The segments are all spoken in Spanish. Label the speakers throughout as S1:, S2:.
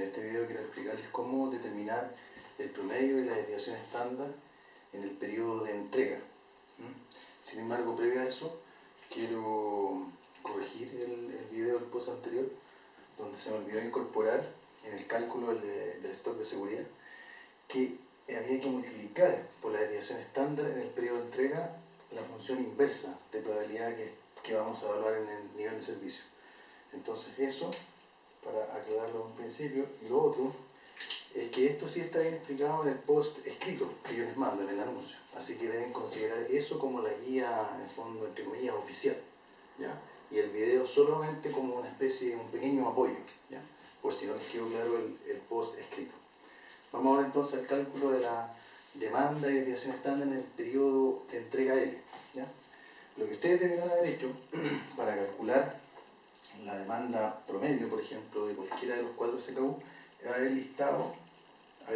S1: este video quiero explicarles cómo determinar el promedio y la desviación estándar en el periodo de entrega. Sin embargo, previo a eso, quiero corregir el video del post anterior, donde se me olvidó incorporar en el cálculo del stock de seguridad que había que multiplicar por la desviación estándar en el periodo de entrega la función inversa de probabilidad que vamos a evaluar en el nivel de servicio. Entonces eso, para aclararlo en un principio, y lo otro es que esto sí está bien explicado en el post escrito que yo les mando en el anuncio, así que deben considerar eso como la guía, en el fondo, entre comillas, oficial, ¿ya? Y el video solamente como una especie, un pequeño apoyo, ¿ya? Por si no les quedó claro el post escrito. Vamos ahora entonces al cálculo de la demanda y desviación estándar en el periodo de entrega L, ¿ya? Lo que ustedes deberían haber hecho para calcular la demanda promedio, por ejemplo, de cualquiera de los 4 SKU, es haber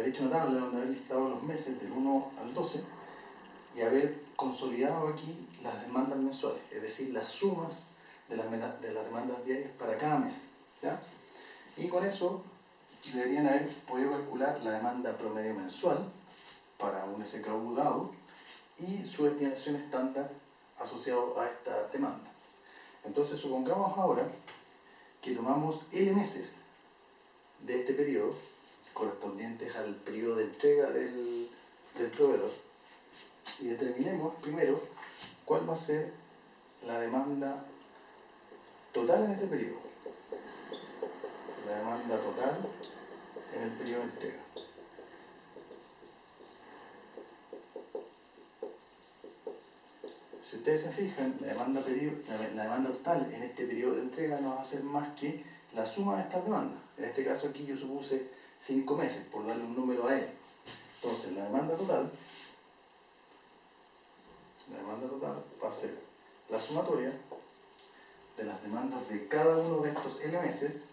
S1: hecho una tabla donde haber listado los meses del 1 al 12 y haber consolidado aquí las demandas mensuales, es decir, las sumas de las demandas diarias para cada mes, ¿ya? Y con eso deberían haber podido calcular la demanda promedio mensual para un SKU dado y su desviación estándar asociado a esta demanda. Entonces supongamos ahora que tomamos L meses de este periodo, correspondientes al periodo de entrega del proveedor, y determinemos primero cuál va a ser la demanda total en ese periodo. La demanda total en el periodo de entrega. Si ustedes se fijan, la demanda total en este periodo de entrega no va a ser más que la suma de estas demandas. En este caso aquí yo supuse 5 meses, por darle un número a él. Entonces la demanda total va a ser la sumatoria de las demandas de cada uno de estos L meses,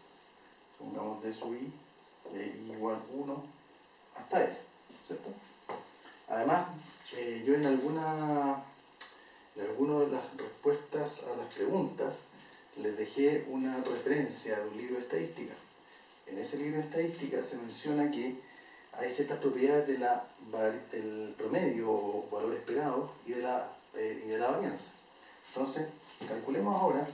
S1: pongamos D sub I, de I igual 1 hasta L, ¿cierto? Además, yo en alguna de las respuestas a las preguntas les dejé una referencia de un libro de estadística. En ese libro de estadística se menciona que hay ciertas propiedades del promedio o valor esperado y de la varianza. Entonces, calculemos ahora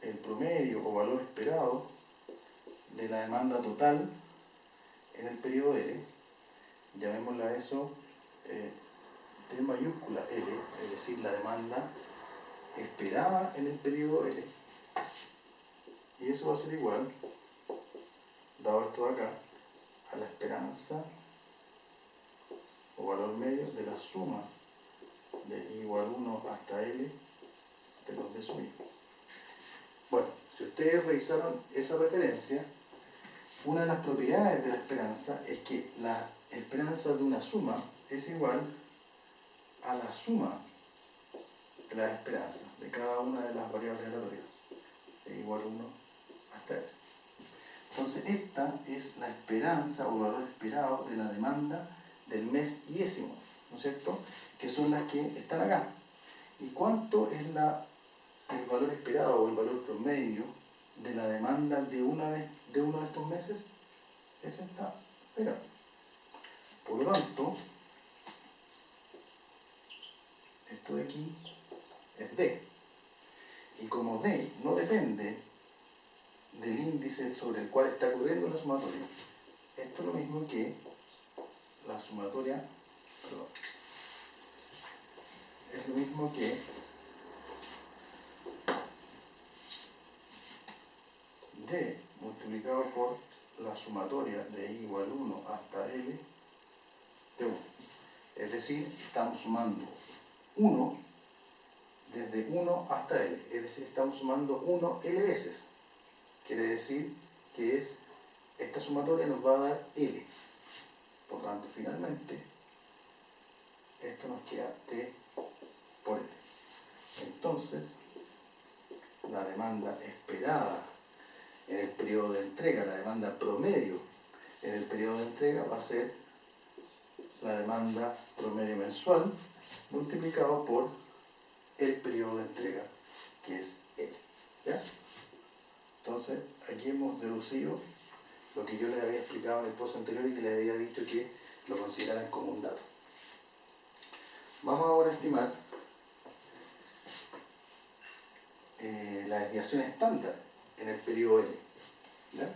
S1: el promedio o valor esperado de la demanda total en el periodo L. Llamémosle a eso D mayúscula L, es decir, la demanda esperada en el periodo L. Y eso va a ser igual, dado esto de acá, a la esperanza o valor medio de la suma de I igual 1 hasta L de los D sub I. Bueno, si ustedes revisaron esa referencia, una de las propiedades de la esperanza es que la esperanza de una suma es igual a la suma de las esperanzas de cada una de las variables aleatorias, de igual 1 hasta L. Entonces esta es la esperanza o valor esperado de la demanda del mes iésimo, ¿no es cierto?, que son las que están acá. ¿Y cuánto es el valor esperado o el valor promedio de la demanda de uno de estos meses? Ese está pegado. Por lo tanto, esto de aquí es D. Y como D no depende del índice sobre el cual está ocurriendo la sumatoria, esto es lo mismo que la sumatoria, perdón, es lo mismo que D multiplicado por la sumatoria de I igual 1 hasta L de 1. Es decir, estamos sumando 1 desde 1 hasta L. Es decir, estamos sumando 1 L veces. Quiere decir que esta sumatoria nos va a dar L. Por tanto, finalmente, esto nos queda T por L. Entonces, la demanda esperada en el periodo de entrega, la demanda promedio en el periodo de entrega va a ser la demanda promedio mensual multiplicado por el periodo de entrega, que es L, ¿ya? Entonces, aquí hemos deducido lo que yo les había explicado en el post anterior y que les había dicho que lo consideraran como un dato. Vamos ahora a estimar la desviación estándar en el periodo L. ¿Ya?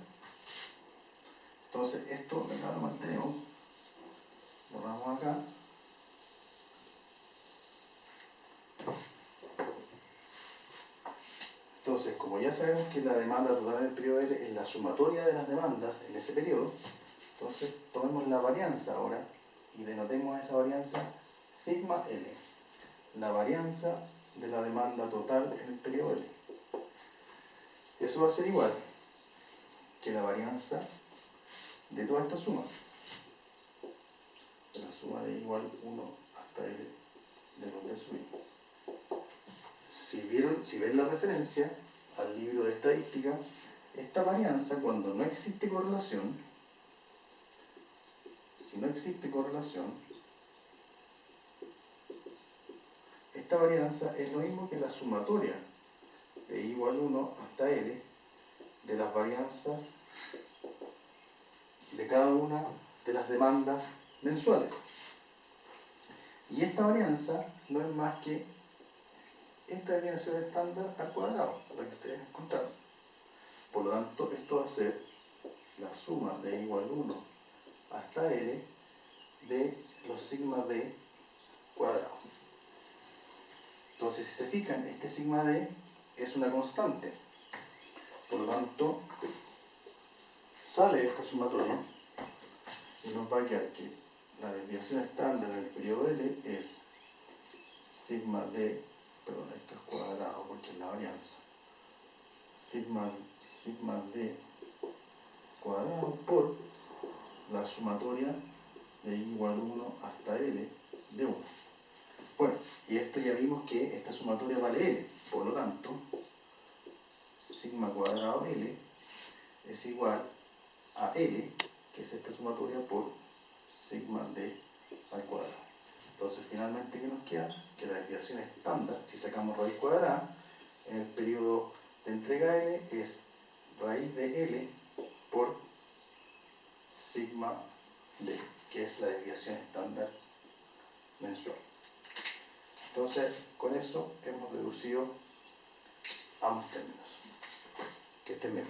S1: Entonces esto acá lo mantenemos, borramos acá. Entonces, como ya sabemos que la demanda total en el periodo L es la sumatoria de las demandas en ese periodo, entonces tomemos la varianza ahora y denotemos a esa varianza sigma L, la varianza de la demanda total en el periodo L. Eso va a ser igual que la varianza de toda esta suma, de la suma de igual 1 hasta L de los de sub i. Si ven la referencia al libro de estadística, esta varianza, cuando no existe correlación, si no existe correlación, esta varianza es lo mismo que la sumatoria de i igual 1 hasta L de las varianzas de cada una de las demandas mensuales. Y esta varianza no es más que esta desviación estándar al cuadrado, la que ustedes encontraron. Por lo tanto, esto va a ser la suma de igual 1 hasta L de los sigma d cuadrado. Entonces, si se fijan, este sigma d es una constante. Por lo tanto, sale esta sumatoria y nos va a quedar que la desviación estándar en el periodo L es sigma d, perdón, esto es cuadrado porque es la varianza, sigma d cuadrado por la sumatoria de i igual 1 hasta L de 1. Bueno, y esto ya vimos que esta sumatoria vale L, por lo tanto, sigma cuadrado L es igual a L, que es esta sumatoria, por sigma d al cuadrado. Entonces, finalmente, ¿qué nos queda? Que la desviación estándar, si sacamos raíz cuadrada, en el periodo de entrega L es raíz de L por sigma d, que es la desviación estándar mensual. Entonces, con eso hemos deducido ambos términos. Que estén bien.